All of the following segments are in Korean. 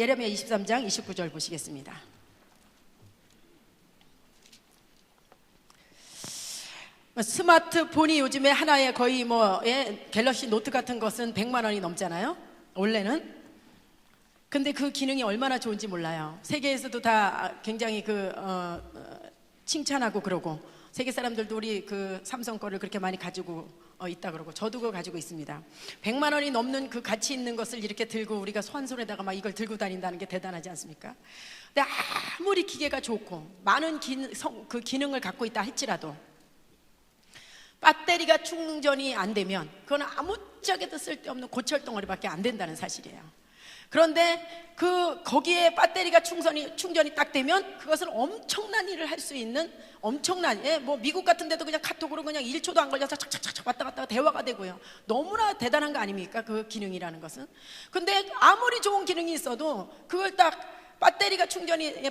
예레미야 23장 29절 보시겠습니다. 스마트폰이 요즘에 하나에 거의 갤럭시 노트 같은 것은 100만 원이 넘잖아요, 원래는. 근데 그 기능이 얼마나 좋은지 몰라요. 세계에서도 다 굉장히 칭찬하고 그러고, 세계 사람들도 우리 삼성 거를 그렇게 많이 가지고 있다 그러고, 저도 그거 가지고 있습니다. 100만 원이 넘는 그 가치 있는 것을 이렇게 들고 우리가 한 손에다가 막 이걸 들고 다닌다는 게 대단하지 않습니까? 근데 아무리 기계가 좋고 많은 기능을 갖고 있다 할지라도 배터리가 충전이 안 되면 그건 아무짝에도 쓸데없는 고철덩어리밖에 안 된다는 사실이에요. 그런데 거기에 배터리가 충전이 딱 되면 그것은 엄청난 일을 할 수 있는, 미국 같은 데도 그냥 카톡으로 그냥 1초도 안 걸려서 착착착 왔다 갔다 대화가 되고요. 너무나 대단한 거 아닙니까, 그 기능이라는 것은. 근데 아무리 좋은 기능이 있어도 그걸 딱 배터리가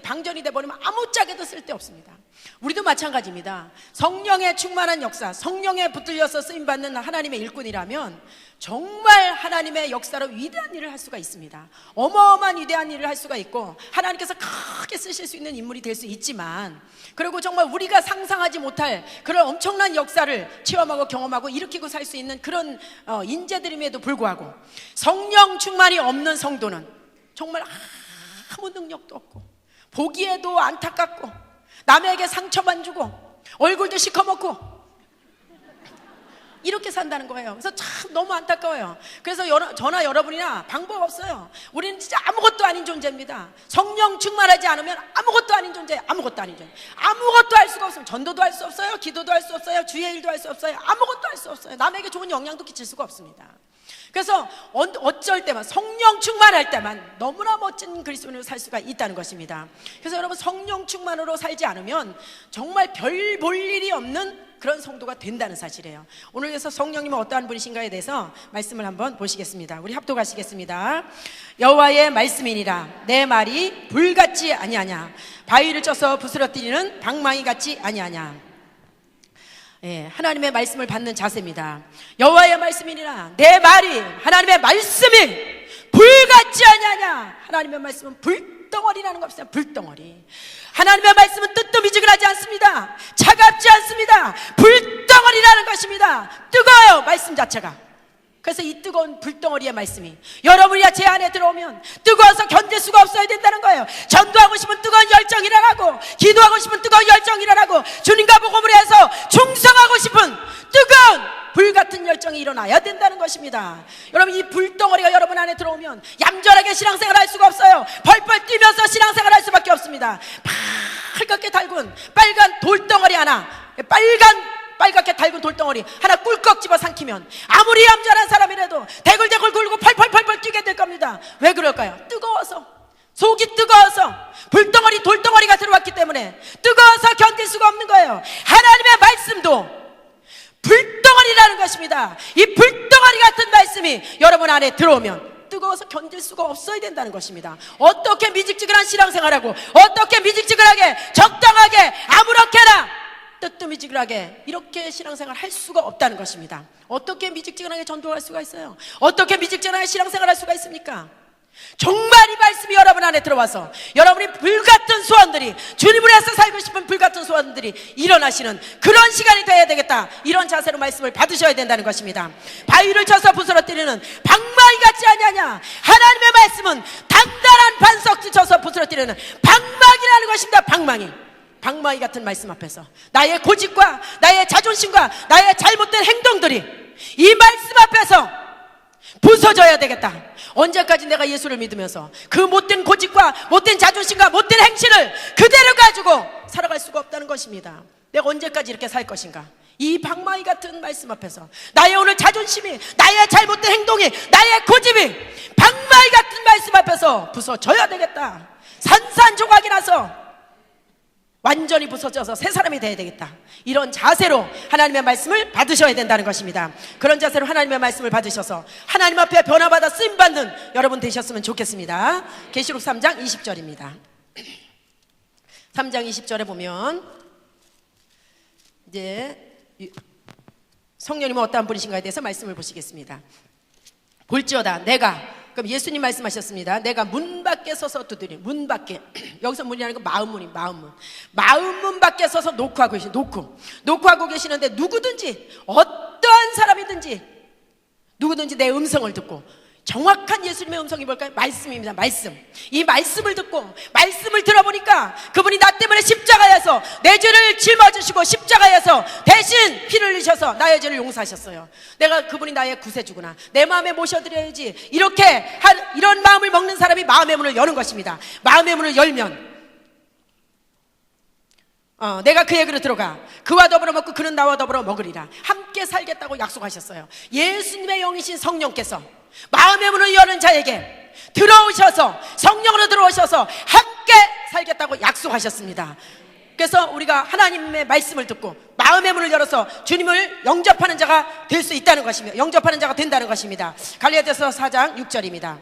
방전이 돼버리면 아무짝에도 쓸데없습니다. 우리도 마찬가지입니다. 성령에 충만한 역사, 성령에 붙들려서 쓰임받는 하나님의 일꾼이라면 정말 하나님의 역사로 위대한 일을 할 수가 있습니다. 어마어마한 위대한 일을 할 수가 있고, 하나님께서 크게 쓰실 수 있는 인물이 될 수 있지만, 그리고 정말 우리가 상상하지 못할 그런 엄청난 역사를 체험하고 경험하고 일으키고 살 수 있는 그런 인재들임에도 불구하고 성령 충만이 없는 성도는 정말 아무 능력도 없고, 보기에도 안타깝고, 남에게 상처만 주고, 얼굴도 시커멓고, 이렇게 산다는 거예요. 그래서 참 너무 안타까워요. 그래서 저나 여러분이나 방법 없어요. 우리는 진짜 아무것도 아닌 존재입니다. 성령 충만하지 않으면 아무것도 아닌 존재예요. 아무것도 아닌 존재. 아무것도 할 수가 없어요. 전도도 할 수 없어요. 기도도 할 수 없어요. 주의 일도 할 수 없어요. 아무것도 할 수 없어요. 남에게 좋은 영향도 끼칠 수가 없습니다. 그래서 어쩔 때만, 성령 충만할 때만 너무나 멋진 그리스도인으로 살 수가 있다는 것입니다. 그래서 여러분, 성령 충만으로 살지 않으면 정말 별 볼 일이 없는 그런 성도가 된다는 사실이에요. 오늘 그래서 성령님은 어떠한 분이신가에 대해서 말씀을 한번 보시겠습니다. 우리 합독하시겠습니다. 여호와의 말씀이니라, 내 말이 불같지 아니하냐, 바위를 쪄서 부스러뜨리는 방망이 같지 아니하냐. 하나님의 말씀을 받는 자세입니다. 여호와의 말씀이니라, 내 말이, 하나님의 말씀이 불같지 아니하냐. 하나님의 말씀은 불덩어리라는 것입니다. 불덩어리. 하나님의 말씀은 뜨뜻미지근하지 않습니다. 차갑지 않습니다. 불덩어리라는 것입니다. 뜨거워요, 말씀 자체가. 그래서 이 뜨거운 불덩어리의 말씀이 여러분이 제 안에 들어오면 뜨거워서 견딜 수가 없어야 된다는 거예요. 전도하고 싶은 뜨거운 열정이 일어나고, 기도하고 싶은 뜨거운 열정이 일어나고, 주님과 복음을 해서 충성하고 싶은 뜨거운 불같은 열정이 일어나야 된다는 것입니다. 여러분, 이 불덩어리가 여러분 안에 들어오면 얌전하게 신앙생활 할 수가 없어요. 펄펄 뛰면서 신앙생활 할 수밖에 없습니다. 빨갛게 달군 빨간 돌덩어리 하나, 빨갛게 달군 돌덩어리 하나 꿀꺽 집어 삼키면 아무리 얌전한 사람이라도 대굴대굴 굴고 펄펄펄펄 뛰게 될 겁니다. 왜 그럴까요? 뜨거워서, 속이 뜨거워서, 돌덩어리가 들어왔기 때문에 뜨거워서 견딜 수가 없는 거예요. 하나님의 말씀도 불덩어리라는 것입니다. 이 불덩어리 같은 말씀이 여러분 안에 들어오면 뜨거워서 견딜 수가 없어야 된다는 것입니다. 어떻게 미직지근한 신앙생활하고, 어떻게 미직지근하게 적당하게 아무렇게나 뜨뜻미지근하게 이렇게 신앙생활 할 수가 없다는 것입니다. 어떻게 미직지근하게 전도할 수가 있어요? 어떻게 미직지근하게 신앙생활 할 수가 있습니까? 정말 이 말씀이 여러분 안에 들어와서 여러분이 불같은 소원들이, 주님을 위해서 살고 싶은 불같은 소원들이 일어나시는 그런 시간이 되어야 되겠다. 이런 자세로 말씀을 받으셔야 된다는 것입니다. 바위를 쳐서 부스러뜨리는 방망이 같지 아니하냐. 하나님의 말씀은 단단한 반석 쳐서 부스러뜨리는 방망이라는 것입니다. 방망이 같은 말씀 앞에서 나의 고집과 나의 자존심과 나의 잘못된 행동들이 이 말씀 앞에서 부서져야 되겠다. 언제까지 내가 예수를 믿으면서 그 못된 고집과 못된 자존심과 못된 행실을 그대로 가지고 살아갈 수가 없다는 것입니다. 내가 언제까지 이렇게 살 것인가? 이 방망이 같은 말씀 앞에서 나의 오늘 자존심이, 나의 잘못된 행동이, 나의 고집이 방망이 같은 말씀 앞에서 부서져야 되겠다. 산산조각이 나서 완전히 부서져서 새 사람이 되어야 되겠다. 이런 자세로 하나님의 말씀을 받으셔야 된다는 것입니다. 그런 자세로 하나님의 말씀을 받으셔서 하나님 앞에 변화받아 쓰임받는 여러분 되셨으면 좋겠습니다. 계시록 3장 20절입니다. 3장 20절에 보면 이제 성령님은 어떠한 분이신가에 대해서 말씀을 보시겠습니다. 볼지어다 내가 그럼 예수님 말씀하셨습니다. 내가 문 밖에 서서 두드리. 문 밖에 여기서 문이라는 건 마음문이 마음문. 마음문 밖에 서서 노크하고 계시. 노크하고 계시는데 누구든지 어떠한 사람이든지 누구든지 내 음성을 듣고, 정확한 예수님의 음성이 뭘까요? 말씀입니다. 말씀. 이 말씀을 듣고 말씀을 들어보니까 그분이 나 때문에 십자가에서 내 죄를 짊어지시고 십자가에서 대신 피를 흘리셔서 나의 죄를 용서하셨어요. 내가 그분이 나의 구세주구나, 내 마음에 모셔드려야지, 이런 마음을 먹는 사람이 마음의 문을 여는 것입니다. 마음의 문을 열면 내가 그의 곁으로 들어가 그와 더불어 먹고 그는 나와 더불어 먹으리라. 함께 살겠다고 약속하셨어요. 예수님의 영이신 성령께서 마음의 문을 여는 자에게 들어오셔서, 성령으로 들어오셔서 함께 살겠다고 약속하셨습니다. 그래서 우리가 하나님의 말씀을 듣고 마음의 문을 열어서 주님을 영접하는 자가 될 수 있다는 것입니다. 영접하는 자가 된다는 것입니다. 갈라디아서 4장 6절입니다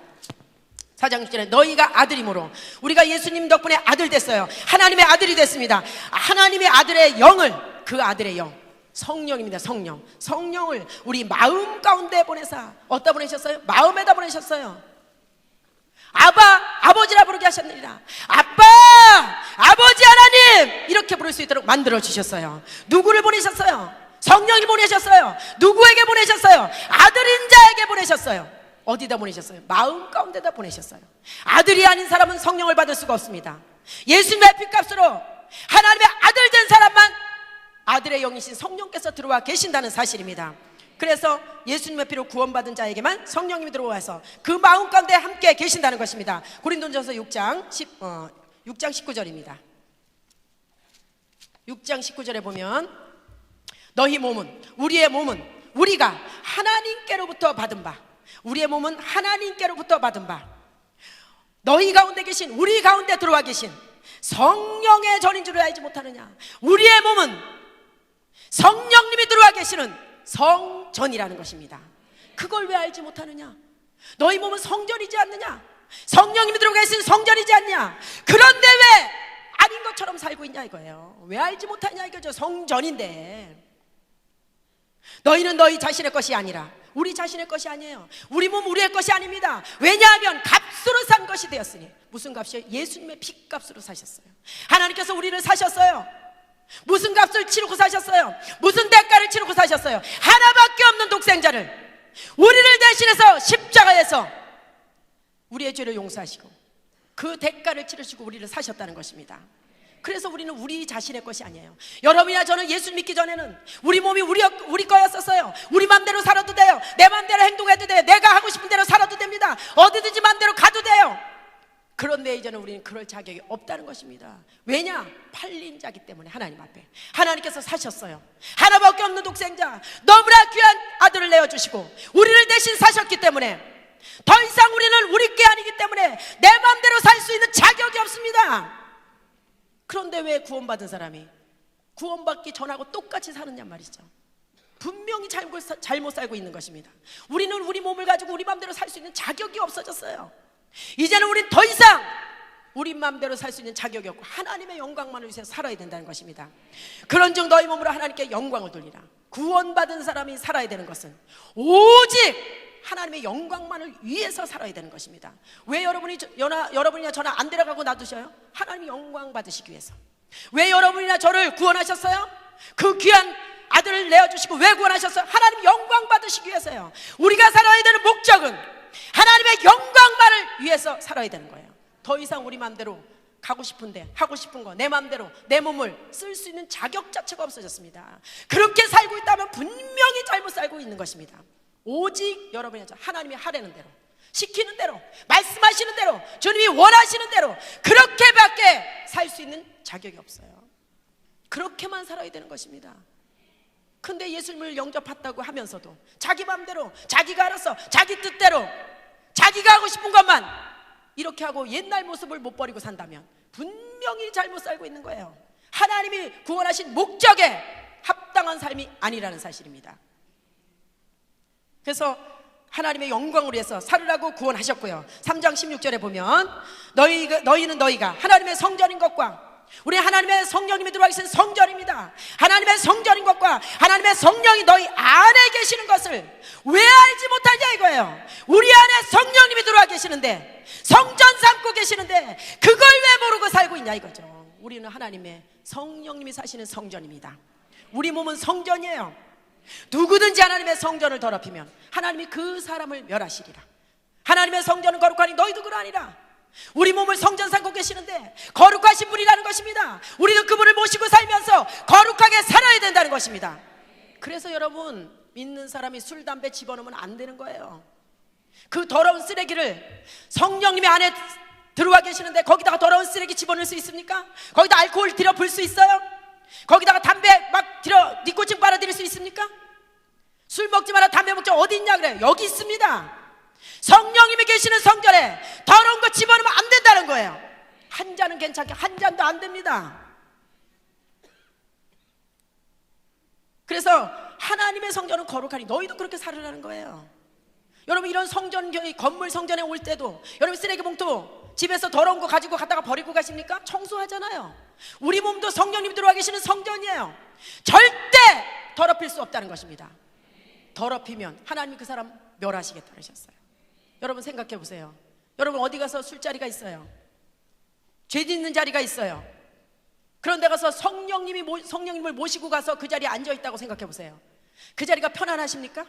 4장 6절에 너희가 아들이므로, 우리가 예수님 덕분에 아들 됐어요. 하나님의 아들이 됐습니다. 하나님의 아들의 영을, 그 아들의 영, 성령입니다. 성령을 우리 마음 가운데 보내사, 어디다 보내셨어요? 마음에다 보내셨어요. 아버지라 부르게 하셨느니라. 아빠, 아버지 하나님, 이렇게 부를 수 있도록 만들어 주셨어요. 누구를 보내셨어요? 성령이 보내셨어요. 누구에게 보내셨어요? 아들인 자에게 보내셨어요. 어디다 보내셨어요? 마음 가운데다 보내셨어요. 아들이 아닌 사람은 성령을 받을 수가 없습니다. 예수님의 피값으로 하나님의 아들 된 사람만 아들의 영이신 성령께서 들어와 계신다는 사실입니다. 그래서 예수님의 피로 구원받은 자에게만 성령님이 들어와서 그 마음 가운데 함께 계신다는 것입니다. 고린도전서 6장 19절입니다 6장 19절에 보면 너희 몸은, 우리의 몸은 우리가 하나님께로부터 받은 바, 우리의 몸은 하나님께로부터 받은 바, 너희 가운데 계신, 우리 가운데 들어와 계신 성령의 전인 줄을 알지 못하느냐. 우리의 몸은 성령님이 들어와 계시는 성전이라는 것입니다. 그걸 왜 알지 못하느냐? 너희 몸은 성전이지 않느냐? 성령님이 들어와 계신 성전이지 않냐? 그런데 왜 아닌 것처럼 살고 있냐 이거예요. 왜 알지 못하냐 이거죠. 성전인데. 너희는 너희 자신의 것이 아니라, 우리 자신의 것이 아니에요. 우리 몸 우리의 것이 아닙니다. 왜냐하면 값으로 산 것이 되었으니. 무슨 값이요? 예수님의 피값으로 사셨어요. 하나님께서 우리를 사셨어요. 무슨 값을 치르고 사셨어요? 무슨 대가를 치르고 사셨어요? 하나밖에 없는 독생자를, 우리를 대신해서 십자가에서 우리의 죄를 용서하시고 그 대가를 치르시고 우리를 사셨다는 것입니다. 그래서 우리는 우리 자신의 것이 아니에요. 여러분이나 저는 예수 믿기 전에는 우리 몸이 우리 거였었어요. 우리 맘대로 살아도 돼요. 내 맘대로 행동해도 돼요. 내가 하고 싶은 대로 살아도 됩니다. 어디든지 맘대로 가도 돼요. 그런데 이제는 우리는 그럴 자격이 없다는 것입니다. 왜냐? 팔린 자기 때문에. 하나님 앞에 하나님께서 사셨어요. 하나밖에 없는 독생자, 너무나 귀한 아들을 내어주시고 우리를 대신 사셨기 때문에 더 이상 우리는 우리 게 아니기 때문에 내 마음대로 살 수 있는 자격이 없습니다. 그런데 왜 구원받은 사람이 구원받기 전하고 똑같이 사느냐 말이죠. 분명히 잘못 살고 있는 것입니다. 우리는 우리 몸을 가지고 우리 마음대로 살 수 있는 자격이 없어졌어요. 이제는 우린 더 이상 우리 마음대로 살 수 있는 자격이 없고 하나님의 영광만을 위해서 살아야 된다는 것입니다. 그런즉 너희 몸으로 하나님께 영광을 돌리라. 구원받은 사람이 살아야 되는 것은 오직 하나님의 영광만을 위해서 살아야 되는 것입니다. 왜 여러분이나 저나 안 데려가고 놔두셔요? 하나님의 영광 받으시기 위해서. 왜 여러분이나 저를 구원하셨어요? 그 귀한 아들을 내어주시고 왜 구원하셨어요? 하나님 영광 받으시기 위해서요. 우리가 살아야 되는 목적은 하나님의 영광만을 위해서 살아야 되는 거예요. 더 이상 우리 마음대로 가고 싶은데 하고 싶은 거 내 마음대로 내 몸을 쓸 수 있는 자격 자체가 없어졌습니다. 그렇게 살고 있다면 분명히 잘못 살고 있는 것입니다. 오직 여러분이 하나님이 하라는 대로, 시키는 대로, 말씀하시는 대로, 주님이 원하시는 대로 그렇게밖에 살 수 있는 자격이 없어요. 그렇게만 살아야 되는 것입니다. 근데 예수님을 영접했다고 하면서도 자기 마음대로, 자기가 알아서 자기 뜻대로 자기가 하고 싶은 것만 이렇게 하고 옛날 모습을 못 버리고 산다면 분명히 잘못 살고 있는 거예요. 하나님이 구원하신 목적에 합당한 삶이 아니라는 사실입니다. 그래서 하나님의 영광을 위해서 살으라고 구원하셨고요. 3장 16절에 보면 너희가 하나님의 성전인 것과 우리 하나님의 성령님이 들어와 계신 성전입니다. 하나님의 성전인 것과 하나님의 성령이 너희 안에 계시는 것을 왜 알지 못하냐 이거예요. 우리 안에 성령님이 들어와 계시는데, 성전 삼고 계시는데 그걸 왜 모르고 살고 있냐 이거죠. 우리는 하나님의 성령님이 사시는 성전입니다. 우리 몸은 성전이에요. 누구든지 하나님의 성전을 더럽히면 하나님이 그 사람을 멸하시리라. 하나님의 성전은 거룩하니 너희도 그러하니라. 우리 몸을 성전 삼고 계시는데 거룩하신 분이라는 것입니다. 우리는 그분을 모시고 살면서 거룩하게 살아야 된다는 것입니다. 그래서 여러분, 믿는 사람이 술, 담배 집어넣으면 안 되는 거예요. 그 더러운 쓰레기를 성령님이 안에 들어와 계시는데 거기다가 더러운 쓰레기 집어넣을 수 있습니까? 거기다 알코올 들여 불 수 있어요? 거기다가 담배 막 들여 니코틴 빨아들일 수 있습니까? 술 먹지 마라, 담배 먹지 마라, 어디 있냐 그래요? 여기 있습니다. 성령님이 계시는 성전에 더러운 거 집어넣으면 안 된다는 거예요. 한 잔은 괜찮게 한 잔도 안 됩니다. 그래서 하나님의 성전은 거룩하니 너희도 그렇게 살으라는 거예요. 여러분, 이런 성전, 건물 성전에 올 때도 여러분 쓰레기 봉투 집에서 더러운 거 가지고 갔다가 버리고 가십니까? 청소하잖아요. 우리 몸도 성령님이 들어와 계시는 성전이에요. 절대 더럽힐 수 없다는 것입니다. 더럽히면 하나님이 그 사람 멸하시겠다 그러셨어요. 여러분 생각해 보세요. 여러분 어디 가서 술자리가 있어요. 죄 짓는 자리가 있어요. 그런 데 가서 성령님을 모시고 가서 그 자리에 앉아있다고 생각해 보세요. 그 자리가 편안하십니까?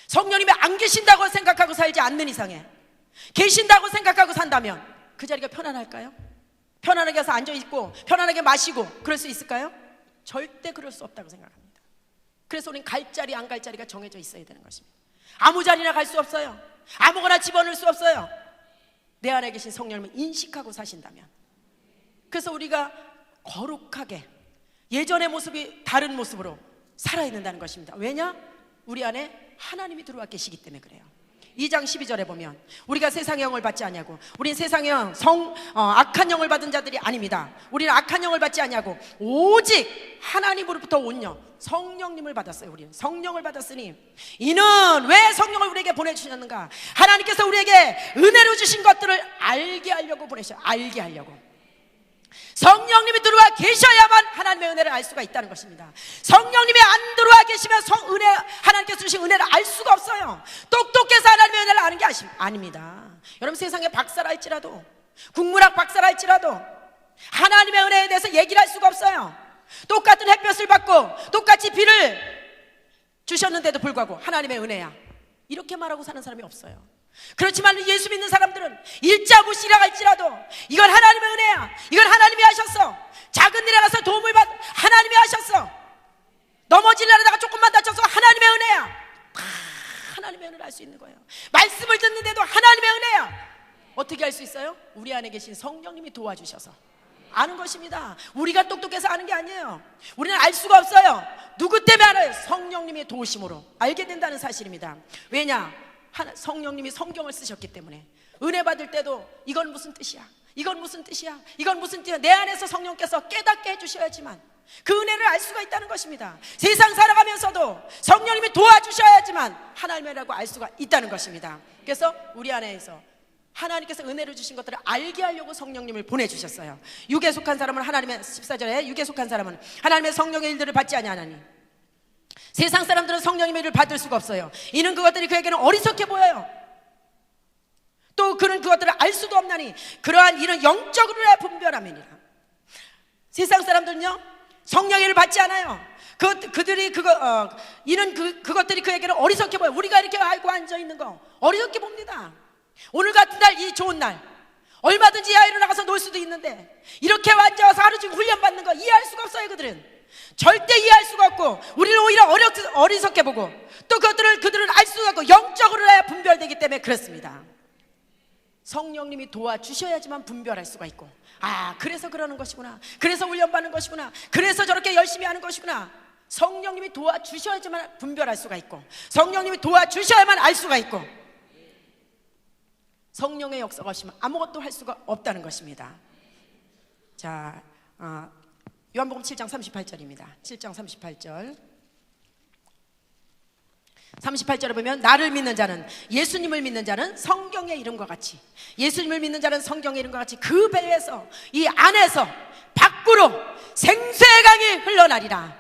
성령님이 안 계신다고 생각하고 살지 않는 이상에, 계신다고 생각하고 산다면 그 자리가 편안할까요? 편안하게 가서 앉아있고 편안하게 마시고 그럴 수 있을까요? 절대 그럴 수 없다고 생각합니다. 그래서 우리는 갈 자리 안 갈 자리가 정해져 있어야 되는 것입니다. 아무 자리나 갈 수 없어요. 아무거나 집어넣을 수 없어요. 내 안에 계신 성령님을 인식하고 사신다면. 그래서 우리가 거룩하게 예전의 모습이 다른 모습으로 살아야 된다는 것입니다. 왜냐? 우리 안에 하나님이 들어와 계시기 때문에 그래요. 2장 12절에 보면 우리가 세상의 영을 받지 아니하고, 우린 세상의 영, 악한 영을 받은 자들이 아닙니다. 우리는 악한 영을 받지 아니하고 오직 하나님으로부터 온 영, 성령님을 받았어요. 우리는 성령을 받았으니, 이는 왜 성령을 우리에게 보내주셨는가? 하나님께서 우리에게 은혜로 주신 것들을 알게 하려고 보내셔요. 알게 하려고. 성령님이 들어와 계셔야만 하나님의 은혜를 알 수가 있다는 것입니다. 성령님이 안 들어와 계시면 하나님께서 주신 은혜를 알 수가 없어요. 똑똑해서 하나님의 은혜를 아는 게 아닙니다. 여러분, 세상에 박사랄지라도, 국문학 박사랄지라도 하나님의 은혜에 대해서 얘기를 할 수가 없어요. 똑같은 햇볕을 받고 똑같이 비를 주셨는데도 불구하고 하나님의 은혜야, 이렇게 말하고 사는 사람이 없어요. 그렇지만 예수 믿는 사람들은 일자무시라 할지라도 이건 하나님의 은혜야, 이건 하나님이 하셨어, 작은 일에 가서 도움을 받 하나님이 하셨어, 넘어지려다가 조금만 다쳐서 하나님의 은혜야, 다 하나님의 은혜를 알 수 있는 거예요. 말씀을 듣는데도 하나님의 은혜야. 어떻게 알 수 있어요? 우리 안에 계신 성령님이 도와주셔서 아는 것입니다. 우리가 똑똑해서 아는 게 아니에요. 우리는 알 수가 없어요. 누구 때문에 알아요? 성령님의 도우심으로 알게 된다는 사실입니다. 왜냐? 성령님이 성경을 쓰셨기 때문에. 은혜 받을 때도 이건 무슨 뜻이야, 이건 무슨 뜻이야, 이건 무슨 뜻이야, 내 안에서 성령께서 깨닫게 해주셔야지만 그 은혜를 알 수가 있다는 것입니다. 세상 살아가면서도 성령님이 도와주셔야지만 하나님의 은혜라고 알 수가 있다는 것입니다. 그래서 우리 안에서 하나님께서 은혜를 주신 것들을 알게 하려고 성령님을 보내주셨어요. 육에 속한 사람은 하나님의, 14절에 육에 속한 사람은 하나님의 성령의 일들을 받지 아니하나니, 세상 사람들은 성령님의 일을 받을 수가 없어요. 이는 그것들이 그에게는 어리석게 보여요. 또 그는 그것들을 알 수도 없나니 그러한 일은 영적으로야 분별함이니라. 세상 사람들은요, 성령의 일을 받지 않아요. 이는 그것들이 그에게는 어리석게 보여요. 우리가 이렇게 알고 앉아있는 거 어리석게 봅니다. 오늘 같은 날, 이 좋은 날 얼마든지 야외로 나가서 놀 수도 있는데 이렇게 앉아서 하루 종일 훈련받는 거 이해할 수가 없어요. 그들은 절대 이해할 수가 없고, 우리는 오히려 어리석게 보고, 또 그들은 알 수가 없고 영적으로 해야 분별되기 때문에 그렇습니다. 성령님이 도와주셔야지만 분별할 수가 있고, 아, 그래서 그러는 것이구나, 그래서 훈련받는 것이구나, 그래서 저렇게 열심히 하는 것이구나. 성령님이 도와주셔야지만 분별할 수가 있고, 성령님이 도와주셔야만 알 수가 있고, 성령의 역사가 없으면 아무것도 할 수가 없다는 것입니다. 자, 요한복음 7장 38절입니다. 7장 38절. 38절에 보면 나를 믿는 자는, 예수님을 믿는 자는 성경의 이름과 같이, 예수님을 믿는 자는 성경의 이름과 같이 그 배에서, 이 안에서 밖으로 생수의 강이 흘러나리라.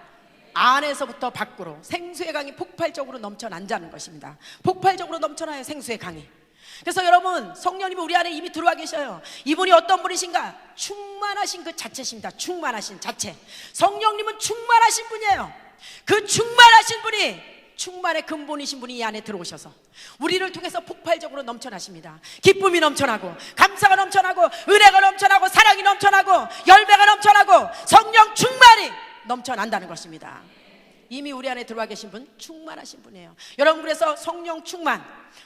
안에서부터 밖으로 생수의 강이 폭발적으로 넘쳐난다는 것입니다. 폭발적으로 넘쳐나요, 생수의 강이. 그래서 여러분, 성령님이 우리 안에 이미 들어와 계셔요. 이분이 어떤 분이신가? 충만하신 그 자체십니다. 충만하신 자체. 성령님은 충만하신 분이에요. 그 충만하신 분이, 충만의 근본이신 분이 이 안에 들어오셔서 우리를 통해서 폭발적으로 넘쳐나십니다. 기쁨이 넘쳐나고, 감사가 넘쳐나고, 은혜가 넘쳐나고, 사랑이 넘쳐나고, 열매가 넘쳐나고, 성령 충만이 넘쳐난다는 것입니다. 이미 우리 안에 들어와 계신 분, 충만하신 분이에요. 여러분, 그래서 성령 충만,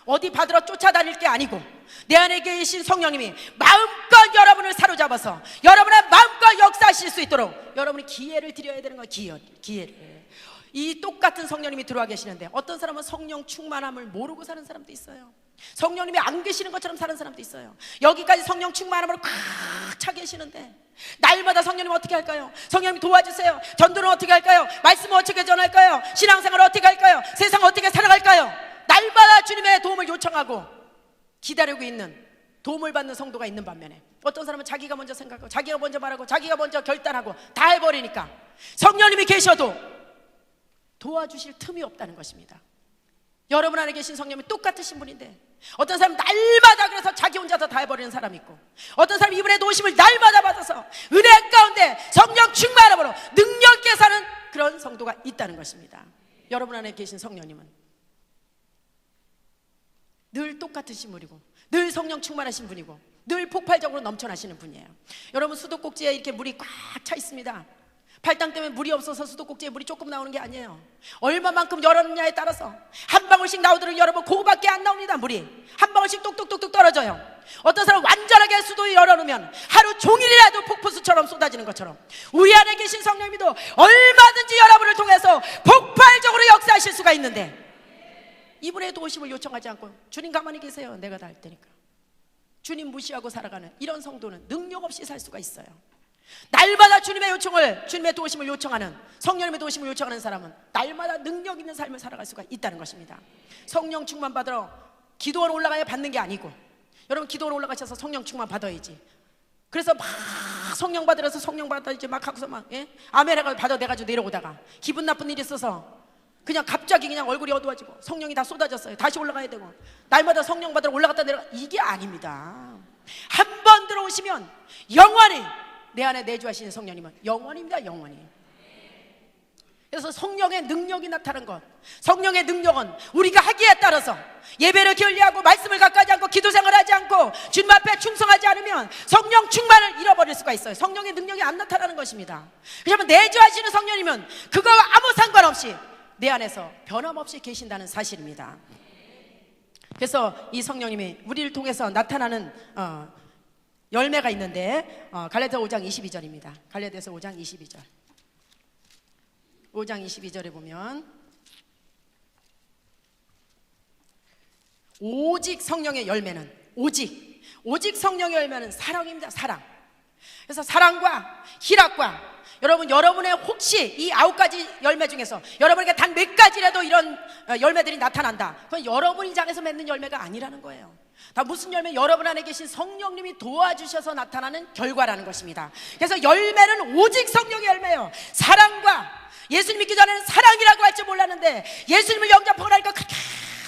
어디 받으러 쫓아다닐 게 아니고 내 안에 계신 성령님이 마음껏 여러분을 사로잡아서 여러분의 마음껏 역사하실 수 있도록 여러분이 기회를 드려야 되는 거예요. 기회를. 이 똑같은 성령님이 들어와 계시는데, 어떤 사람은 성령 충만함을 모르고 사는 사람도 있어요. 성령님이 안 계시는 것처럼 사는 사람도 있어요. 여기까지 성령 충만함으로 꽉 차 계시는데 날마다 성령님 어떻게 할까요? 성령님 도와주세요. 전도는 어떻게 할까요? 말씀은 어떻게 전할까요? 신앙생활을 어떻게 할까요? 세상을 어떻게 살아갈까요? 날마다 주님의 도움을 요청하고 기다리고 있는, 도움을 받는 성도가 있는 반면에, 어떤 사람은 자기가 먼저 생각하고 자기가 먼저 말하고 자기가 먼저 결단하고 다 해버리니까 성령님이 계셔도 도와주실 틈이 없다는 것입니다. 여러분 안에 계신 성령님이 똑같으신 분인데, 어떤 사람은 날마다 그래서 자기 혼자서 다 해버리는 사람이 있고, 어떤 사람은 이분의 도우심을 날마다 받아서 은혜 가운데 성령 충만함으로 능력 있게 사는 그런 성도가 있다는 것입니다. 여러분 안에 계신 성령님은 늘 똑같으신 분이고, 늘 성령 충만하신 분이고, 늘 폭발적으로 넘쳐나시는 분이에요. 여러분, 수도꼭지에 이렇게 물이 꽉 차 있습니다. 팔당 때문에 물이 없어서 수도꼭지에 물이 조금 나오는 게 아니에요. 얼마만큼 열었느냐에 따라서 한 방울씩 나오도록 열어보면 그거밖에 안 나옵니다. 물이 한 방울씩 똑똑똑똑 떨어져요. 어떤 사람은 완전하게 수도에 열어놓으면 하루 종일이라도 폭포수처럼 쏟아지는 것처럼, 우리 안에 계신 성령님도 얼마든지 여러분을 통해서 폭발적으로 역사하실 수가 있는데, 이분의 도우심을 요청하지 않고 주님 가만히 계세요, 내가 다 할 테니까, 주님 무시하고 살아가는 이런 성도는 능력 없이 살 수가 있어요. 날마다 주님의 요청을, 주님의 도우심을 요청하는, 성령님의 도우심을 요청하는 사람은 날마다 능력 있는 삶을 살아갈 수가 있다는 것입니다. 성령 충만 받으러 기도원 올라가야 받는 게 아니고, 여러분 기도원 올라가셔서 성령 충만 받아야지. 그래서 막 성령 받으러서 성령 받아야지 막 하고서 막 아멘 해가지고 받아내가지고 내려오다가 기분 나쁜 일이 있어서 그냥 갑자기 그냥 얼굴이 어두워지고 성령이 다 쏟아졌어요. 다시 올라가야 되고, 날마다 성령 받으러 올라갔다 내려가, 이게 아닙니다. 한 번 들어오시면 영원히 내 안에 내주하시는 성령님은 영원입니다. 영원히. 그래서 성령의 능력이 나타난 것, 성령의 능력은 우리가 하기에 따라서 예배를 게을리하고 말씀을 가까이 않고 기도 생활을 하지 않고 주님 앞에 충성하지 않으면 성령 충만을 잃어버릴 수가 있어요. 성령의 능력이 안 나타나는 것입니다. 그러면 내주하시는 성령님은 그거와 아무 상관없이 내 안에서 변함없이 계신다는 사실입니다. 그래서 이 성령님이 우리를 통해서 나타나는 열매가 있는데, 갈라디아서 5장 22절입니다. 갈라디아서 5장 22절. 5장 22절에 보면 오직 성령의 열매는, 오직 성령의 열매는 사랑입니다. 사랑. 그래서 사랑과 희락과, 여러분의 혹시 이 9가지 열매 중에서 여러분에게 단 몇 가지라도 이런 열매들이 나타난다, 그건 여러분이 장에서 맺는 열매가 아니라는 거예요. 다 무슨 열매? 여러분 안에 계신 성령님이 도와주셔서 나타나는 결과라는 것입니다. 그래서 열매는 오직 성령의 열매예요. 사랑과, 예수님 믿기 전에는 사랑이라고 할 줄 몰랐는데 예수님을 영접하고 나니까 그렇게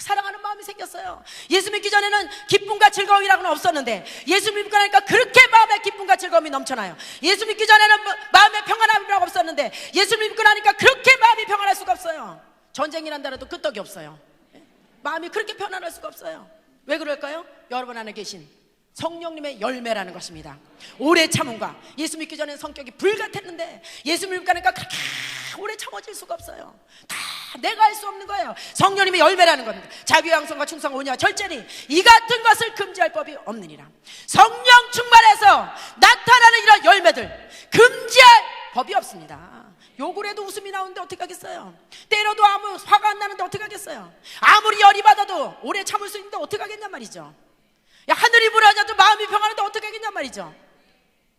사랑하는 마음이 생겼어요. 예수 믿기 전에는 기쁨과 즐거움이라고는 없었는데 예수 믿고 나니까 그렇게 마음에 기쁨과 즐거움이 넘쳐나요. 예수 믿기 전에는 마음에 평안함이라고 없었는데 예수 믿고 나니까 그렇게 마음이 평안할 수가 없어요. 전쟁이란다 해도 끄떡이 없어요. 마음이 그렇게 편안할 수가 없어요. 왜 그럴까요? 여러분 안에 계신 성령님의 열매라는 것입니다. 오래 참음과, 예수 믿기 전에는 성격이 불같았는데 예수 믿고 나니까 그렇게 오래 참아질 수가 없어요. 다 내가 할 수 없는 거예요. 성령님의 열매라는 겁니다. 자기 양성과 충성, 온유와 절제니 이 같은 것을 금지할 법이 없느니라. 성령 충만해서 나타나는 이런 열매들 금지할 법이 없습니다. 욕을 해도 웃음이 나오는데 어떻게 하겠어요? 때려도 아무 화가 안 나는데 어떻게 하겠어요? 아무리 열이 받아도 오래 참을 수 있는데 어떻게 하겠냔 말이죠. 야, 하늘이 불어져도 마음이 평안한데 어떻게 하겠냔 말이죠.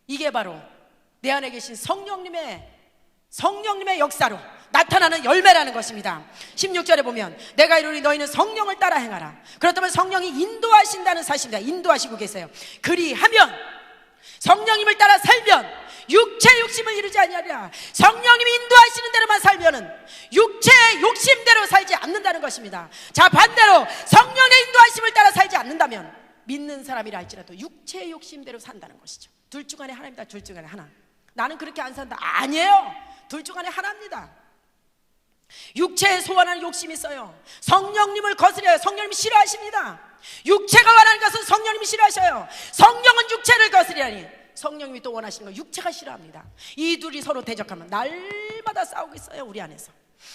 이게 바로 내 안에 계신 성령님의 역사로 나타나는 열매라는 것입니다. 16절에 보면 내가 이르니 너희는 성령을 따라 행하라. 그렇다면 성령이 인도하신다는 사실입니다. 인도하시고 계세요. 그리하면, 성령님을 따라 살면 육체 욕심은 이르지 아니하리라. 성령님이 인도하시는 대로만 살면은 육체의 욕심대로 살지 않는다는 것입니다. 자, 반대로 성령의 인도하심을 따라 살지 않는다면 믿는 사람이라 할지라도 육체의 욕심대로 산다는 것이죠. 둘 중 안에 하나입니다. 둘 중 안에 하나. 나는 그렇게 안 산다. 아니에요. 둘 중 안에 하나입니다. 육체에 소원하는 욕심이 있어요. 성령님을 거스려요. 성령님이 싫어하십니다. 육체가 원하는 것은 성령님이 싫어하셔요. 성령은 육체를 거스리라니 성령님이 또 원하시는 건 육체가 싫어합니다. 이 둘이 서로 대적하면 날마다 싸우고 있어요, 우리 안에서.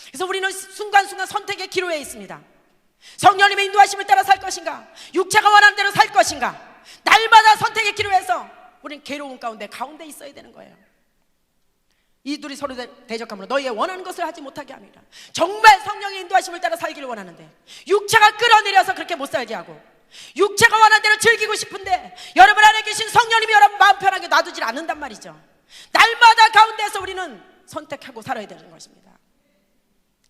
그래서 우리는 순간순간 선택의 기로에 있습니다. 성령님의 인도하심을 따라 살 것인가, 육체가 원하는 대로 살 것인가, 날마다 선택의 기로에서 우리는 괴로운 가운데 있어야 되는 거예요. 이 둘이 서로 대적함으로 너희의 원하는 것을 하지 못하게 합니다. 정말 성령의 인도하심을 따라 살기를 원하는데 육체가 끌어내려서 그렇게 못 살게 하고, 육체가 원하는 대로 즐기고 싶은데 여러분 안에 계신 성령님이 여러분 마음 편하게 놔두질 않는단 말이죠. 날마다 가운데서 우리는 선택하고 살아야 되는 것입니다.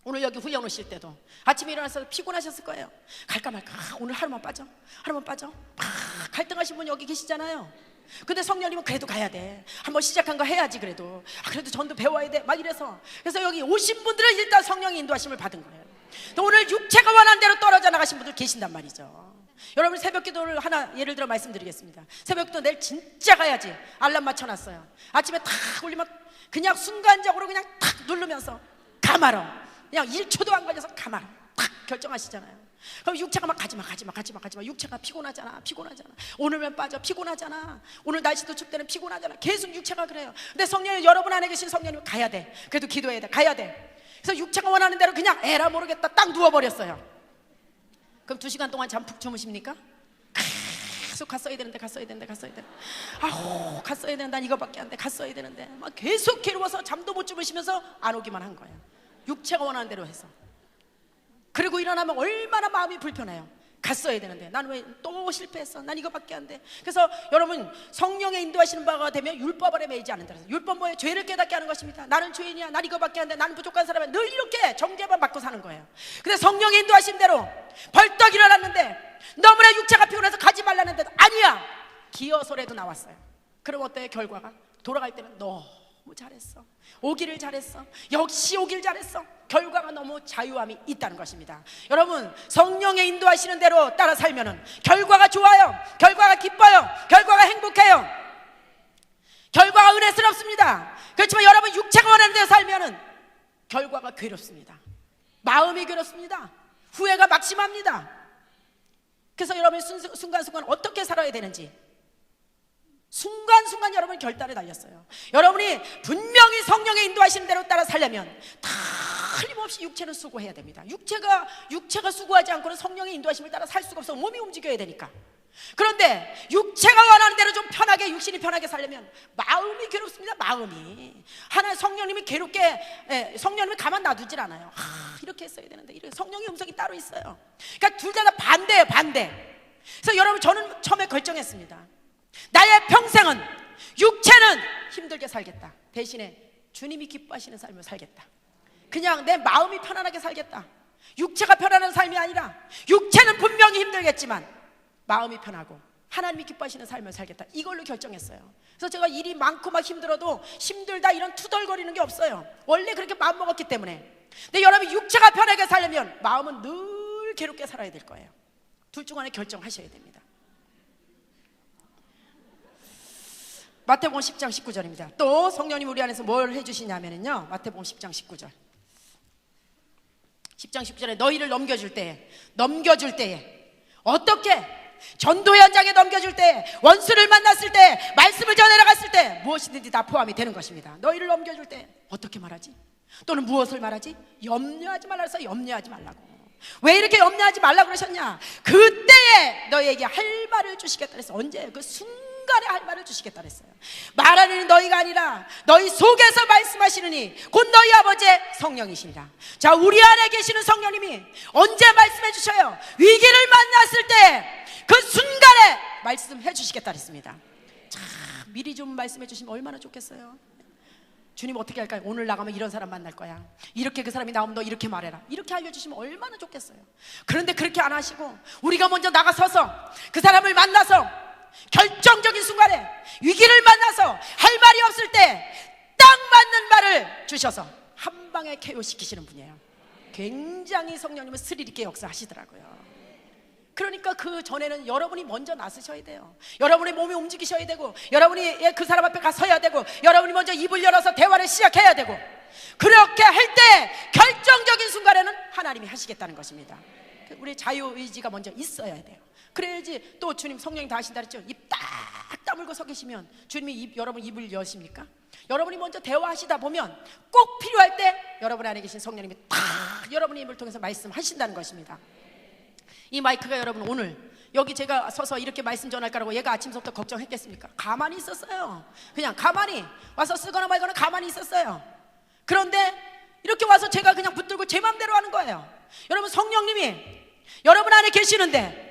오늘 여기 훈련 오실 때도 아침에 일어나서 피곤하셨을 거예요. 갈까 말까, 오늘 하루만 빠져, 하루만 빠져. 막 갈등하신 분 여기 계시잖아요. 근데 성령님은 그래도 가야 돼, 한번 시작한 거 해야지, 그래도 그래도 전도 배워야 돼, 막 이래서. 그래서 여기 오신 분들은 일단 성령의 인도하심을 받은 거예요. 또 오늘 육체가 원하는 대로 떨어져 나가신 분들 계신단 말이죠. 여러분 새벽 기도를 하나 예를 들어 말씀드리겠습니다. 새벽 기도 내일 진짜 가야지 알람 맞춰놨어요. 아침에 탁 울리면 그냥 순간적으로 그냥 탁 누르면서 가마로, 그냥 1초도 안 걸려서 가마로 탁 결정하시잖아요. 그럼 육체가 막 가지마 육체가 피곤하잖아. 오늘만 빠져, 피곤하잖아. 오늘 날씨도 춥대는 피곤하잖아. 계속 육체가 그래요. 근데 성령님, 여러분 안에 계신 성령님 가야 돼. 그래도 기도해야 돼, 가야 돼. 그래서 육체가 원하는 대로 그냥 에라 모르겠다 딱 누워버렸어요. 그럼 2시간 동안 잠 푹 주무십니까? 계속 갔어야 되는데 아우 갔어야 되는데 난 이거밖에 안 돼, 갔어야 되는데 막 계속 괴로워서 잠도 못 주무시면서 안 오기만 한 거예요. 육체가 원하는 대로 해서. 그리고 일어나면 얼마나 마음이 불편해요. 갔어야 되는데 난 왜 또 실패했어, 난 이거밖에 안 돼. 그래서 여러분 성령의 인도하시는 바가 되면 율법 아래 매이지 않는다. 율법 뭐예요? 죄를 깨닫게 하는 것입니다. 나는 죄인이야, 난 이거밖에 안 돼, 나는 부족한 사람이야. 늘 이렇게 정죄만 받고 사는 거예요. 근데 성령의 인도하신 대로 벌떡 일어났는데 너무나 육체가 피곤해서 가지 말라는데도 아니야, 기어서라도 나왔어요. 그럼 어때요? 결과가 돌아갈 때는 너무 잘했어, 오기를 잘했어, 역시 오길 잘했어. 결과가 너무 자유함이 있다는 것입니다. 여러분 성령의 인도하시는 대로 따라 살면은 결과가 좋아요, 결과가 기뻐요, 결과가 행복해요, 결과가 은혜스럽습니다. 그렇지만 여러분 육체가 원하는 대로 살면은 결과가 괴롭습니다. 마음이 괴롭습니다. 후회가 막심합니다. 그래서 여러분이 순간순간 어떻게 살아야 되는지 순간순간 여러분 결단에 달렸어요. 여러분이 분명히 성령의 인도하시는 대로 따라 살려면 틀림없이 육체는 수고해야 됩니다. 육체가 수고하지 않고는 성령의 인도하심을 따라 살 수가 없어. 몸이 움직여야 되니까. 그런데 육체가 원하는 대로 좀 편하게, 육신이 편하게 살려면 마음이 괴롭습니다. 마음이 하나 성령님이 괴롭게, 성령님이 가만 놔두질 않아요. 이렇게 했어야 되는데 이렇게 성령의 음성이 따로 있어요. 그러니까 둘 다 반대예요, 반대. 그래서 여러분 저는 처음에 결정했습니다. 나의 평생은 육체는 힘들게 살겠다. 대신에 주님이 기뻐하시는 삶을 살겠다. 그냥 내 마음이 편안하게 살겠다. 육체가 편안한 삶이 아니라 육체는 분명히 힘들겠지만 마음이 편하고 하나님이 기뻐하시는 삶을 살겠다. 이걸로 결정했어요. 그래서 제가 일이 많고 막 힘들어도 힘들다 이런 투덜거리는 게 없어요. 원래 그렇게 마음 먹었기 때문에. 근데 여러분이 육체가 편하게 살려면 마음은 늘 괴롭게 살아야 될 거예요. 둘 중 하나 결정하셔야 됩니다. 마태복음 10장 19절입니다. 또 성령님 우리 안에서 뭘 해주시냐면요, 마태복음 10장 19절. 10장 19절에 너희를 넘겨줄 때에 어떻게 전도 현장에 넘겨줄 때, 원수를 만났을 때, 말씀을 전해 나갔을 때 무엇이든지 다 포함이 되는 것입니다. 너희를 넘겨줄 때 어떻게 말하지? 또는 무엇을 말하지? 염려하지 말라 해서 염려하지 말라고. 왜 이렇게 염려하지 말라고 그러셨냐? 그때에 너희에게 할 말을 주시겠다 그랬어요. 언제? 그 순간에 할 말을 주시겠다 그랬어요. 말하는 너희가 아니라 너희 속에서 말씀하시느니 곧 너희 아버지의 성령이시니라. 자, 우리 안에 계시는 성령님이 언제 말씀해 주셔요? 위기를 만났을 때 그 순간에 말씀해 주시겠다 그랬습니다. 자, 미리 좀 말씀해 주시면 얼마나 좋겠어요. 주님 어떻게 할까요? 오늘 나가면 이런 사람 만날 거야, 이렇게 그 사람이 나오면 너 이렇게 말해라, 이렇게 알려주시면 얼마나 좋겠어요. 그런데 그렇게 안 하시고 우리가 먼저 나가서서 그 사람을 만나서 결정적인 순간에 위기를 만나서 할 말이 없을 때 딱 주셔서 한 방에 KO 시키시는 분이에요. 굉장히 성령님은 스릴 있게 역사하시더라고요. 그러니까 그 전에는 여러분이 먼저 나서셔야 돼요. 여러분의 몸이 움직이셔야 되고, 여러분이 그 사람 앞에 가서야 되고, 여러분이 먼저 입을 열어서 대화를 시작해야 되고, 그렇게 할 때 결정적인 순간에는 하나님이 하시겠다는 것입니다. 우리 자유의지가 먼저 있어야 돼요. 그래야지. 또 주님 성령이 다 하신다 그랬죠. 입 딱 다물고 서 계시면 주님이 여러분 입을 여십니까? 여러분이 먼저 대화하시다 보면 꼭 필요할 때 여러분 안에 계신 성령님이 딱 여러분의 입을 통해서 말씀하신다는 것입니다. 이 마이크가 여러분 오늘 여기 제가 서서 이렇게 말씀 전할 거라고 얘가 아침부터 걱정했겠습니까? 가만히 있었어요. 그냥 가만히 와서 쓰거나 말거나 가만히 있었어요. 그런데 이렇게 와서 제가 그냥 붙들고 제 맘대로 하는 거예요. 여러분 성령님이 여러분 안에 계시는데,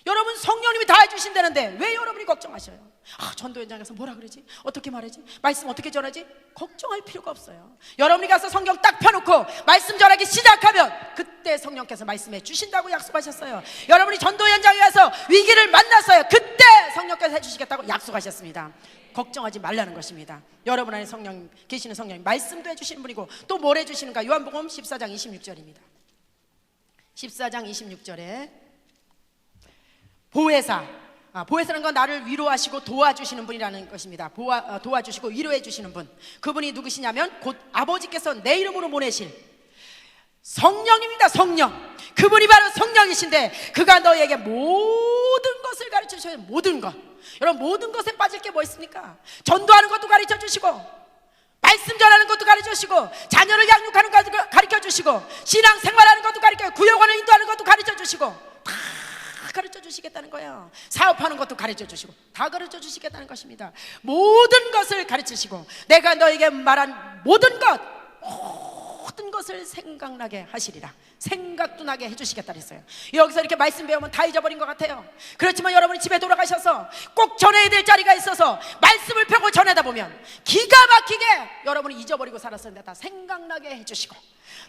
여러분 성령님이 다 해주신다는데 왜 여러분이 걱정하셔요? 전도 현장에서 뭐라 그러지? 어떻게 말하지? 말씀 어떻게 전하지? 걱정할 필요가 없어요. 여러분이 가서 성경 딱 펴놓고 말씀 전하기 시작하면 그때 성령께서 말씀해 주신다고 약속하셨어요. 여러분이 전도 현장에 가서 위기를 만났어요. 그때 성령께서 해주시겠다고 약속하셨습니다. 걱정하지 말라는 것입니다. 여러분 안에 성령 계시는 성령님 말씀도 해주시는 분이고, 또 뭘 해주시는가? 요한복음 14장 26절입니다 14장 26절에 보혜사, 보혜사는 건 나를 위로하시고 도와주시는 분이라는 것입니다. 도와주시고 위로해 주시는 분, 그분이 누구시냐면 곧 아버지께서 내 이름으로 보내실 성령입니다. 성령, 그분이 바로 성령이신데 그가 너희에게 모든 것을 가르쳐 주셔요. 모든 것. 여러분 모든 것에 빠질 게 뭐 있습니까? 전도하는 것도 가르쳐 주시고, 말씀 전하는 것도 가르쳐 주시고, 자녀를 양육하는 것도 가르쳐 주시고, 신앙 생활하는 것도 가르쳐, 구역원을 인도하는 것도 가르쳐 주시고, 다 가르쳐 주시겠다는 거예요. 사업하는 것도 가르쳐 주시고 다 가르쳐 주시겠다는 것입니다. 모든 것을 가르치시고 내가 너에게 말한 모든 것을 생각나게 하시리라. 생각도 나게 해주시겠다 그랬어요. 여기서 이렇게 말씀 배우면 다 잊어버린 것 같아요. 그렇지만 여러분이 집에 돌아가셔서 꼭 전해야 될 자리가 있어서 말씀을 펴고 전하다 보면 기가 막히게 여러분이 잊어버리고 살았었는데 다 생각나게 해주시고,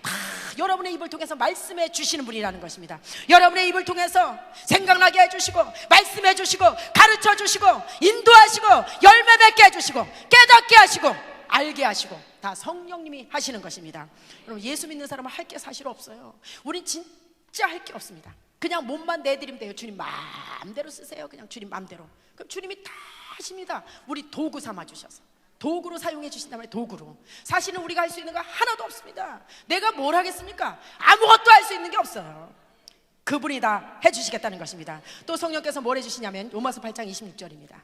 다 여러분의 입을 통해서 말씀해 주시는 분이라는 것입니다. 여러분의 입을 통해서 생각나게 해주시고, 말씀해 주시고, 가르쳐 주시고, 인도하시고, 열매 맺게 해주시고, 깨닫게 하시고, 알게 하시고, 다 성령님이 하시는 것입니다. 여러분 예수 믿는 사람은 할 게 사실 없어요. 우린 진짜 할 게 없습니다. 그냥 몸만 내드리면 돼요. 주님 마음대로 쓰세요. 그냥 주님 마음대로. 그럼 주님이 다 하십니다. 우리 도구 삼아 주셔서, 도구로 사용해 주신단 말이에요. 도구로. 사실은 우리가 할 수 있는 거 하나도 없습니다. 내가 뭘 하겠습니까? 아무것도 할 수 있는 게 없어요. 그분이 다 해주시겠다는 것입니다. 또 성령께서 뭘 해주시냐면 로마서 8장 26절입니다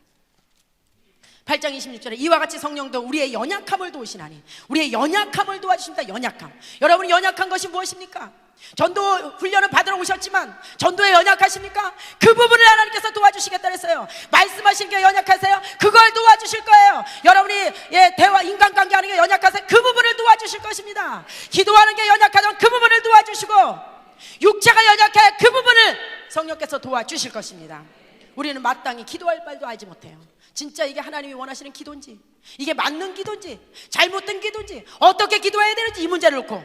8장 26절에 이와 같이 성령도 우리의 연약함을 도우시나니, 우리의 연약함을 도와주십니다. 연약함. 여러분이 연약한 것이 무엇입니까? 전도 훈련을 받으러 오셨지만 전도에 연약하십니까? 그 부분을 하나님께서 도와주시겠다 그랬어요. 말씀하시는 게 연약하세요? 그걸 도와주실 거예요. 여러분이 대화 인간관계 하는 게 연약하세요? 그 부분을 도와주실 것입니다. 기도하는 게 연약하다면 그 부분을 도와주시고, 육체가 연약해 그 부분을 성령께서 도와주실 것입니다. 우리는 마땅히 기도할 바도 알지 못해요. 진짜 이게 하나님이 원하시는 기도인지, 이게 맞는 기도인지, 잘못된 기도인지, 어떻게 기도해야 되는지 이 문제를 놓고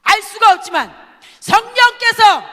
알 수가 없지만 성령께서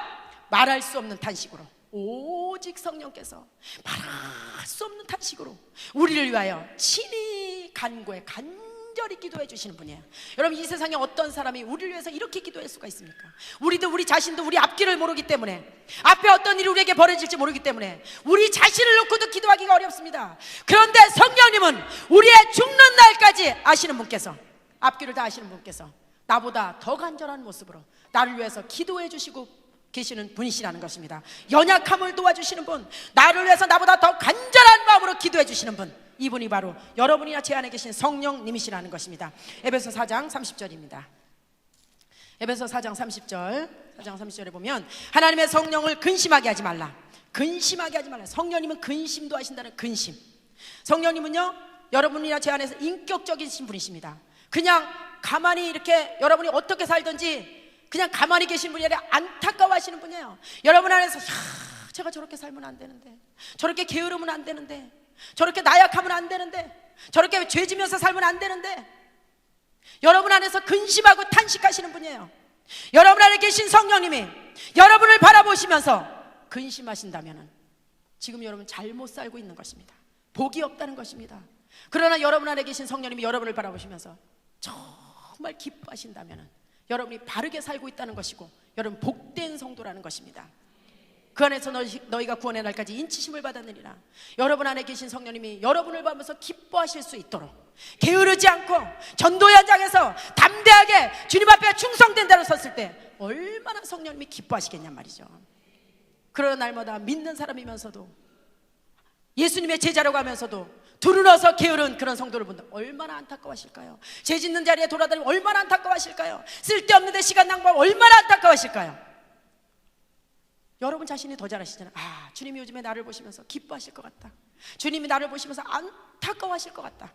말할 수 없는 탄식으로, 오직 성령께서 말할 수 없는 탄식으로 우리를 위하여 친히 간구해 간절히 기도해 주시는 분이에요. 여러분 이 세상에 어떤 사람이 우리를 위해서 이렇게 기도할 수가 있습니까? 우리도 우리 자신도 우리 앞길을 모르기 때문에, 앞에 어떤 일이 우리에게 벌어질지 모르기 때문에 우리 자신을 놓고도 기도하기가 어렵습니다. 그런데 성령님은 우리의 죽는 날까지 아시는 분께서, 앞길을 다 아시는 분께서 나보다 더 간절한 모습으로 나를 위해서 기도해 주시고 계시는 분이시라는 것입니다. 연약함을 도와주시는 분, 나를 위해서 나보다 더 간절한 마음으로 기도해 주시는 분, 이분이 바로 여러분이나 제 안에 계신 성령님이시라는 것입니다. 에베소 4장 30절입니다 에베소 4장 30절에 보면 하나님의 성령을 근심하게 하지 말라. 근심하게 하지 말라. 성령님은 근심도 하신다는 근심. 성령님은요 여러분이나 제 안에서 인격적이신 분이십니다. 그냥 가만히 이렇게 여러분이 어떻게 살든지 그냥 가만히 계신 분이 아니라 안타까워하시는 분이에요. 여러분 안에서 제가 저렇게 살면 안 되는데, 저렇게 게으르면 안 되는데, 저렇게 나약하면 안 되는데, 저렇게 죄지면서 살면 안 되는데, 여러분 안에서 근심하고 탄식하시는 분이에요. 여러분 안에 계신 성령님이 여러분을 바라보시면서 근심하신다면 지금 여러분 잘못 살고 있는 것입니다. 복이 없다는 것입니다. 그러나 여러분 안에 계신 성령님이 여러분을 바라보시면서 정말 기뻐하신다면 여러분이 바르게 살고 있다는 것이고 여러분 복된 성도라는 것입니다. 그 안에서 너희가 구원의 날까지 인치심을 받았느니라. 여러분 안에 계신 성령님이 여러분을 보면서 기뻐하실 수 있도록 게으르지 않고 전도 현장에서 담대하게 주님 앞에 충성된 대로 섰을 때 얼마나 성령님이 기뻐하시겠냔 말이죠. 그러는 날마다 믿는 사람이면서도 예수님의 제자라고 하면서도 두루러서 게으른 그런 성도를 본다. 얼마나 안타까워하실까요? 죄 짓는 자리에 돌아다니면 얼마나 안타까워하실까요? 쓸데없는 데 시간 낭비하면 얼마나 안타까워하실까요? 여러분 자신이 더 잘 아시잖아요. 아, 주님이 요즘에 나를 보시면서 기뻐하실 것 같다. 주님이 나를 보시면서 안타까워하실 것 같다.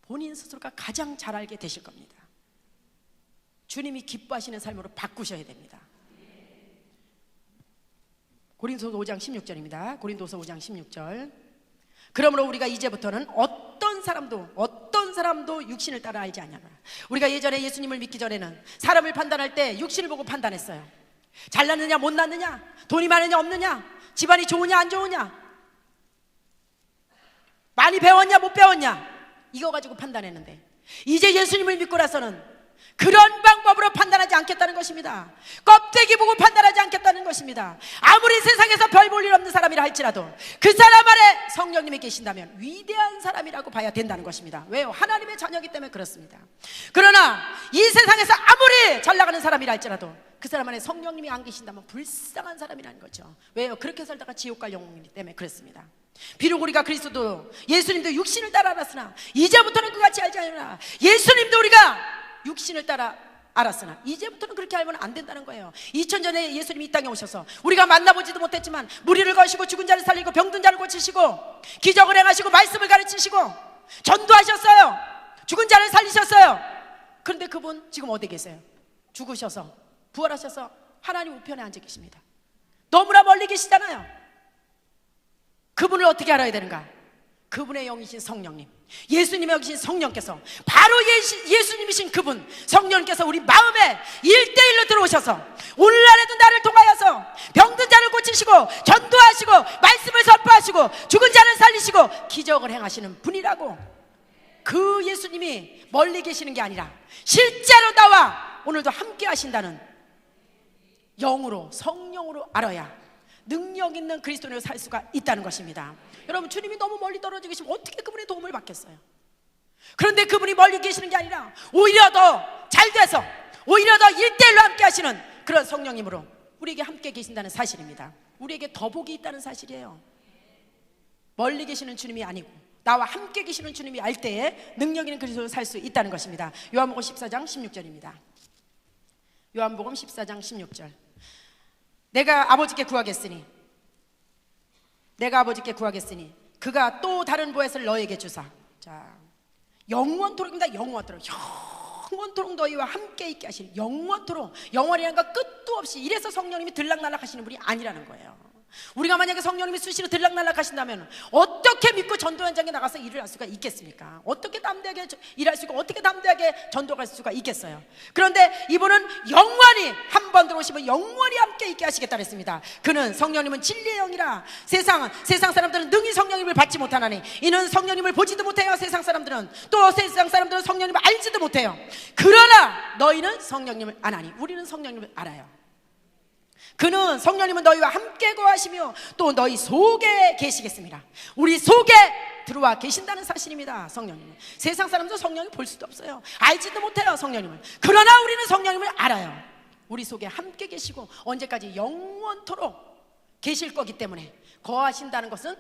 본인 스스로가 가장 잘 알게 되실 겁니다. 주님이 기뻐하시는 삶으로 바꾸셔야 됩니다. 고린도서 5장 16절입니다. 고린도서 5장 16절. 그러므로 우리가 이제부터는 어떤 사람도 육신을 따라 알지 아니하노라. 우리가 예전에 예수님을 믿기 전에는 사람을 판단할 때 육신을 보고 판단했어요. 잘났느냐 못났느냐, 돈이 많으냐 없느냐, 집안이 좋으냐 안 좋으냐, 많이 배웠냐 못 배웠냐, 이거 가지고 판단했는데 이제 예수님을 믿고 나서는 그런 방법으로 판단하지 않겠다는 것입니다. 껍데기 보고 판단하지 않겠다는 것입니다. 아무리 세상에서 별 볼 일 없는 사람이라 할지라도 그 사람 안에 성령님이 계신다면 위대한 사람이라고 봐야 된다는 것입니다. 왜요? 하나님의 자녀이기 때문에 그렇습니다. 그러나 이 세상에서 아무리 잘 나가는 사람이라 할지라도 그 사람 안에 성령님이 안 계신다면 불쌍한 사람이라는 거죠. 왜요? 그렇게 살다가 지옥 갈 영혼이기 때문에 그렇습니다. 비록 우리가 그리스도 예수님도 육신을 따라 알았으나 이제부터는 그같이 알지 않으나, 예수님도 우리가 육신을 따라 알았으나 이제부터는 그렇게 알면 안 된다는 거예요. 2000전에 예수님이 이 땅에 오셔서 우리가 만나보지도 못했지만 무리를 거시고 죽은 자를 살리고 병든 자를 고치시고 기적을 행하시고 말씀을 가르치시고 전도하셨어요. 죽은 자를 살리셨어요. 그런데 그분 지금 어디 계세요? 죽으셔서 부활하셔서 하나님 우편에 앉아 계십니다. 너무나 멀리 계시잖아요. 그분을 어떻게 알아야 되는가? 그분의 영이신 성령님, 예수님의 영이신 성령께서, 바로 예수님이신 그분 성령께서 우리 마음에 1대1로 들어오셔서 오늘날에도 나를 통하여서 병든 자를 고치시고 전도하시고 말씀을 선포하시고 죽은 자를 살리시고 기적을 행하시는 분이라고. 그 예수님이 멀리 계시는 게 아니라 실제로 나와 오늘도 함께 하신다는 영으로, 성령으로 알아야 능력 있는 그리스도인으로 살 수가 있다는 것입니다. 여러분, 주님이 너무 멀리 떨어져 계시면 어떻게 그분의 도움을 받겠어요? 그런데 그분이 멀리 계시는 게 아니라 오히려 더 잘 돼서 오히려 더 1대1로 함께 하시는 그런 성령님으로 우리에게 함께 계신다는 사실입니다. 우리에게 더 복이 있다는 사실이에요. 멀리 계시는 주님이 아니고 나와 함께 계시는 주님이 알 때에 능력 있는 그리스도로 살 수 있다는 것입니다. 요한복음 14장 16절입니다. 요한복음 14장 16절. 내가 아버지께 구하겠으니 그가 또 다른 보혜사를 너에게 주사. 자, 영원토록입니다. 영원토록 너희와 함께 있게 하시는, 영원토록. 영원이라는 건 끝도 없이. 이래서 성령님이 들락날락 하시는 분이 아니라는 거예요. 우리가 만약에 성령님이 수시로 들락날락 하신다면 어떻게 믿고 전도 현장에 나가서 일을 할 수가 있겠습니까? 어떻게 담대하게 일할 수 있고 어떻게 담대하게 전도할 수가 있겠어요? 그런데 이분은 영원히, 한 번 들어오시면 영원히 함께 있게 하시겠다 그랬습니다. 그는 성령님은 진리의 영이라 세상 사람들은 능히 성령님을 받지 못하나니 이는 성령님을 보지도 못해요. 세상 사람들은 또 세상 사람들은 성령님을 알지도 못해요. 그러나 너희는 성령님을 아나니 우리는 성령님을 알아요. 그는 성령님은 너희와 함께 거하시며 또 너희 속에 계시겠습니다. 우리 속에 들어와 계신다는 사실입니다. 성령님은. 세상 사람도 성령을 볼 수도 없어요. 알지도 못해요, 성령님을. 그러나 우리는 성령님을 알아요. 우리 속에 함께 계시고 언제까지 영원토록 계실 거기 때문에 거하신다는 것은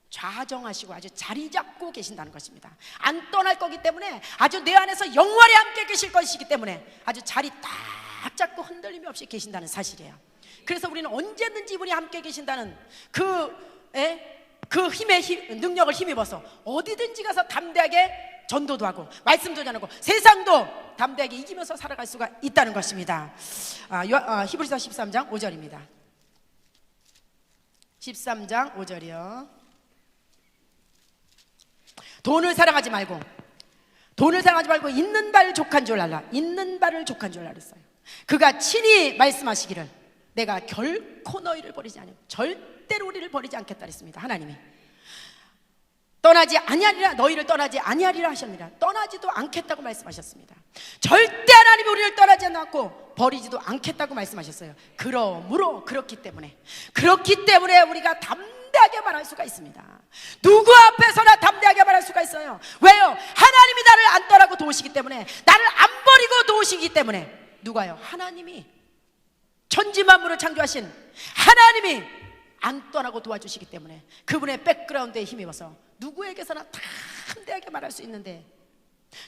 좌정하시고 아주 자리 잡고 계신다는 것입니다. 안 떠날 거기 때문에 아주 내 안에서 영원히 함께 계실 것이기 때문에 아주 자리 딱 잡고 흔들림이 없이 계신다는 사실이에요. 그래서 우리는 언제든지 이분이 함께 계신다는 그 능력을 힘입어서 어디든지 가서 담대하게 전도도 하고 말씀도 전하고 세상도 담대하게 이기면서 살아갈 수가 있다는 것입니다. 히브리서 13장 5절입니다. 13장 5절이요. 돈을 사랑하지 말고 있는 바를 족한 줄 알라. 있는 바를 족한 줄 알았어요. 그가 친히 말씀하시기를 내가 결코 너희를 버리지 않으며 절대로 우리를 버리지 않겠다 그랬습니다. 하나님이 떠나지 아니하리라. 너희를 떠나지 아니하리라 하셨느니라. 떠나지도 않겠다고 말씀하셨습니다. 절대 하나님이 우리를 떠나지 않고 버리지도 않겠다고 말씀하셨어요. 그러므로 그렇기 때문에 우리가 담대하게 말할 수가 있습니다. 누구 앞에서나 담대하게 말할 수가 있어요. 왜요? 하나님이 나를 안 떠나고 도우시기 때문에, 나를 안 버리고 도우시기 때문에. 누가요? 하나님이, 천지만물을 창조하신 하나님이 안 떠나고 도와주시기 때문에, 그분의 백그라운드에 힘입어서 누구에게서나 담대하게 말할 수 있는데,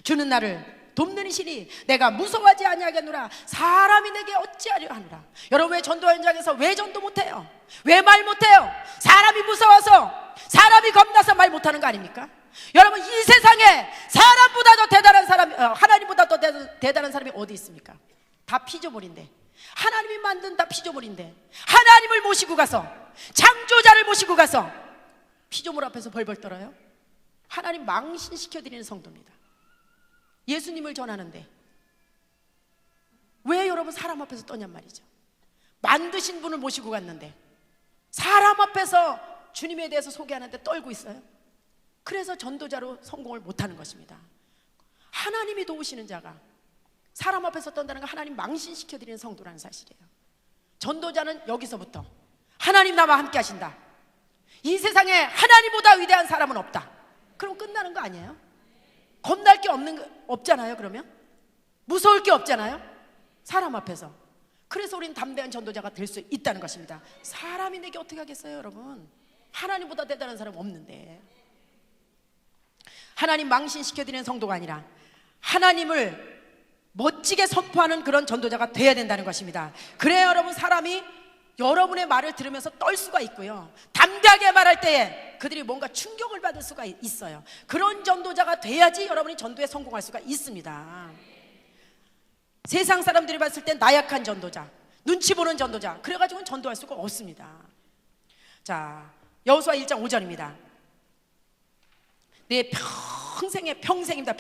주는 나를 돕는 이시니 내가 무서워하지 아니하겠노라. 사람이 내게 어찌하려 하노라. 여러분, 왜 전도 현장에서 왜 전도 못해요? 왜 말 못해요? 사람이 무서워서, 사람이 겁나서 말 못하는 거 아닙니까? 여러분, 이 세상에 사람보다 더 대단한 사람, 하나님보다 더 대단한 사람이 어디 있습니까? 다 피조물인데, 하나님이 만든 다 피조물인데, 하나님을 모시고 가서, 창조자를 모시고 가서 피조물 앞에서 벌벌 떨어요? 하나님 망신시켜드리는 성도입니다. 예수님을 전하는데 왜 여러분 사람 앞에서 떠냔 말이죠. 만드신 분을 모시고 갔는데 사람 앞에서 주님에 대해서 소개하는데 떨고 있어요. 그래서 전도자로 성공을 못하는 것입니다. 하나님이 도우시는 자가 사람 앞에서 떤다는 건 하나님 망신시켜드리는 성도라는 사실이에요. 전도자는 여기서부터 하나님 나와 함께 하신다. 이 세상에 하나님보다 위대한 사람은 없다. 그럼 끝나는 거 아니에요? 겁날 게 없잖아요. 그러면 무서울 게 없잖아요, 사람 앞에서. 그래서 우리는 담대한 전도자가 될 수 있다는 것입니다. 사람이 내게 어떻게 하겠어요, 여러분? 하나님보다 대단한 사람 없는데. 하나님 망신시켜드리는 성도가 아니라 하나님을 멋지게 선포하는 그런 전도자가 돼야 된다는 것입니다. 그래야 여러분, 사람이 여러분의 말을 들으면서 떨 수가 있고요, 담대하게 말할 때에 그들이 뭔가 충격을 받을 수가 있어요. 그런 전도자가 돼야지 여러분이 전도에 성공할 수가 있습니다. 세상 사람들이 봤을 때 나약한 전도자, 눈치 보는 전도자, 그래가지고는 전도할 수가 없습니다. 자, 여호수아 1장 5절입니다. 내 평생입니다.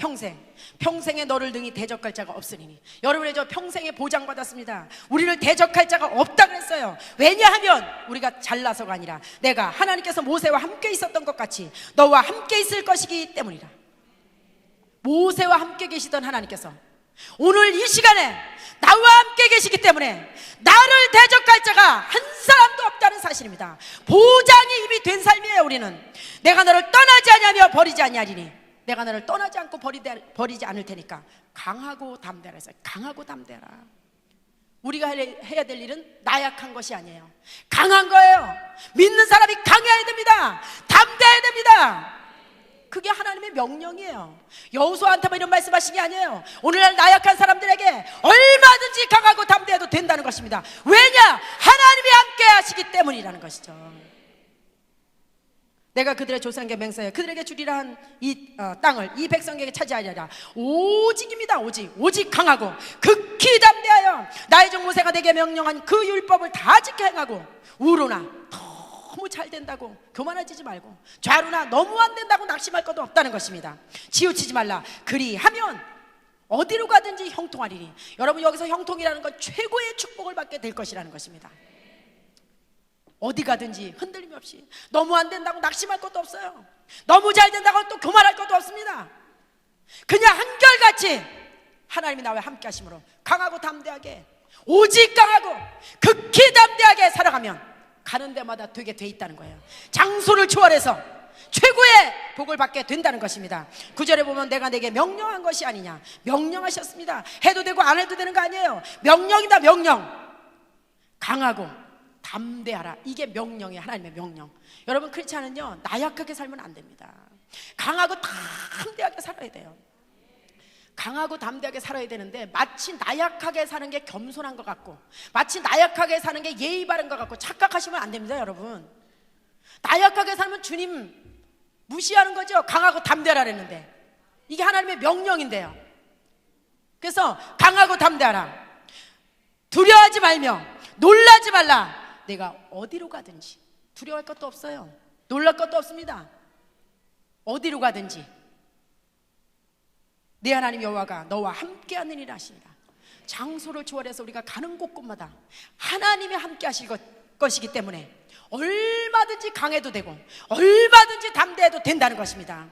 평생에 너를 능히 대적할 자가 없으리니. 여러분의 저 평생에 보장받았습니다. 우리를 대적할 자가 없다 그랬어요. 왜냐하면 우리가 잘나서가 아니라 내가 하나님께서 모세와 함께 있었던 것 같이 너와 함께 있을 것이기 때문이라. 모세와 함께 계시던 하나님께서 오늘 이 시간에 나와 함께 계시기 때문에 나를 대적할 자가 한 사람도 없다는 사실입니다. 보장이 이미 된 삶이에요. 우리는 내가 너를 떠나지 아니하며 버리지 아니하리니, 내가 너를 떠나지 않고 버리지 않을 테니까 강하고 담대하라 했어요. 강하고 담대하라. 우리가 해야 될 일은 나약한 것이 아니에요. 강한 거예요. 믿는 사람이 강해야 됩니다. 담대해야 됩니다. 그게 하나님의 명령이에요. 여호수아한테만 이런 말씀하신 게 아니에요. 오늘날 나약한 사람들에게 얼마든지 강하고 담대해도 된다는 것입니다. 왜냐? 하나님이 함께 하시기 때문이라는 것이죠. 내가 그들의 조상에게 맹세하여 그들에게 주리라 한 이 땅을 이 백성에게 차지하리라. 오직입니다. 오직 강하고 극히 담대하여 나의 종 모세가 내게 명령한 그 율법을 다 지켜 행하고, 우로나 너무 잘 된다고 교만해지지 말고, 좌로나 너무 안 된다고 낙심할 것도 없다는 것입니다. 치우치지 말라. 그리하면 어디로 가든지 형통하리니. 여러분, 여기서 형통이라는 건 최고의 축복을 받게 될 것이라는 것입니다. 어디 가든지 흔들림 없이, 너무 안 된다고 낙심할 것도 없어요. 너무 잘 된다고 또 교만할 것도 없습니다. 그냥 한결같이 하나님이 나와 함께 하심으로 강하고 담대하게, 오직 강하고 극히 담대하게 살아가면 가는 데마다 되게 돼 있다는 거예요. 장소를 초월해서 최고의 복을 받게 된다는 것입니다. 9절에 보면 내가 내게 명령한 것이 아니냐. 명령하셨습니다. 해도 되고 안 해도 되는 거 아니에요. 명령이다, 명령. 강하고 담대하라. 이게 명령이에요. 하나님의 명령. 여러분, 그렇지 않은요, 나약하게 살면 안 됩니다. 강하고 담대하게 살아야 돼요. 강하고 담대하게 살아야 되는데, 마치 나약하게 사는 게 겸손한 것 같고, 마치 나약하게 사는 게 예의 바른 것 같고 착각하시면 안 됩니다. 여러분, 나약하게 살면 주님 무시하는 거죠. 강하고 담대하라 그랬는데 이게 하나님의 명령인데요. 그래서 강하고 담대하라. 두려워하지 말며 놀라지 말라. 내가 어디로 가든지 두려워할 것도 없어요. 놀랄 것도 없습니다. 어디로 가든지 내 하나님 여호와가 너와 함께 하느니라 하시니라. 장소를 초월해서 우리가 가는 곳곳마다 하나님이 함께 하실 것이기 때문에 얼마든지 강해도 되고 얼마든지 담대해도 된다는 것입니다.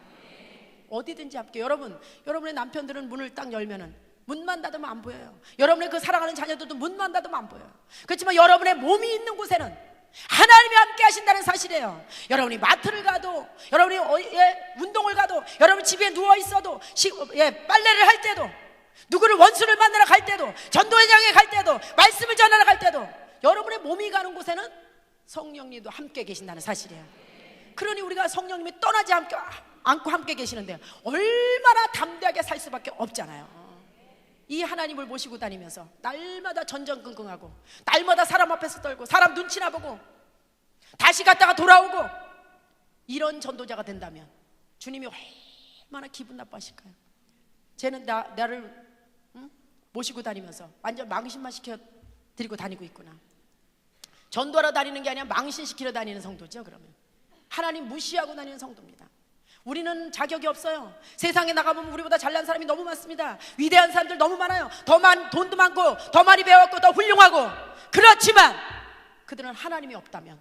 어디든지 함께. 여러분의 남편들은 문을 딱 열면은 문만 닫으면 안 보여요. 여러분의 그 사랑하는 자녀들도 문만 닫으면 안 보여요. 그렇지만 여러분의 몸이 있는 곳에는 하나님이 함께 하신다는 사실이에요. 여러분이 마트를 가도, 여러분이 운동을 가도, 여러분 집에 누워 있어도, 빨래를 할 때도, 누구를 원수를 만나러 갈 때도, 전도회장에 갈 때도, 말씀을 전하러 갈 때도, 여러분의 몸이 가는 곳에는 성령님도 함께 계신다는 사실이에요. 그러니 우리가 성령님이 떠나지 않고 함께 계시는데 얼마나 담대하게 살 수밖에 없잖아요. 이 하나님을 모시고 다니면서 날마다 전전긍긍하고, 날마다 사람 앞에서 떨고, 사람 눈치나 보고, 다시 갔다가 돌아오고, 이런 전도자가 된다면 주님이 얼마나 기분 나빠하실까요? 쟤는 나를 모시고 다니면서 완전 망신만 시켜 드리고 다니고 있구나. 전도하러 다니는 게 아니라 망신시키러 다니는 성도죠. 그러면 하나님 무시하고 다니는 성도입니다. 우리는 자격이 없어요. 세상에 나가보면 우리보다 잘난 사람이 너무 많습니다. 위대한 사람들 너무 많아요. 돈도 많고, 더 많이 배웠고, 더 훌륭하고. 그렇지만 그들은 하나님이 없다면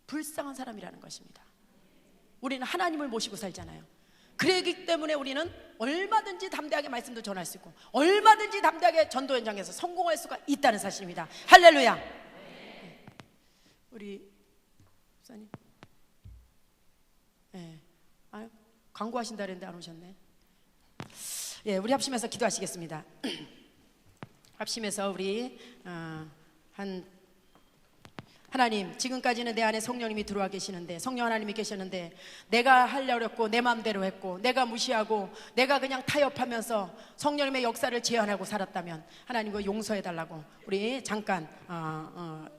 불쌍한 사람이라는 것입니다. 우리는 하나님을 모시고 살잖아요. 그러기 때문에 우리는 얼마든지 담대하게 말씀도 전할 수 있고, 얼마든지 담대하게 전도 현장에서 성공할 수가 있다는 사실입니다. 할렐루야. 우리 목사님, 광고하신다 그랬는데 안 오셨네. 우리 합심해서 기도하시겠습니다. 합심해서 우리 하나님, 지금까지는 내 안에 성령님이 들어와 계시는데, 성령 하나님이 계셨는데 내가 하려고 했고, 내 마음대로 했고, 내가 무시하고, 내가 그냥 타협하면서 성령님의 역사를 제한하고 살았다면 하나님 그 용서해 달라고 우리 잠깐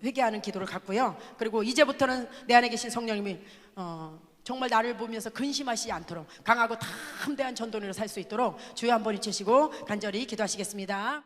회개하는 기도를 갖고요. 그리고 이제부터는 내 안에 계신 성령님이 정말 나를 보면서 근심하시지 않도록 강하고 담대한 전도인으로 살 수 있도록 주여 한번 잊으시고 간절히 기도하시겠습니다.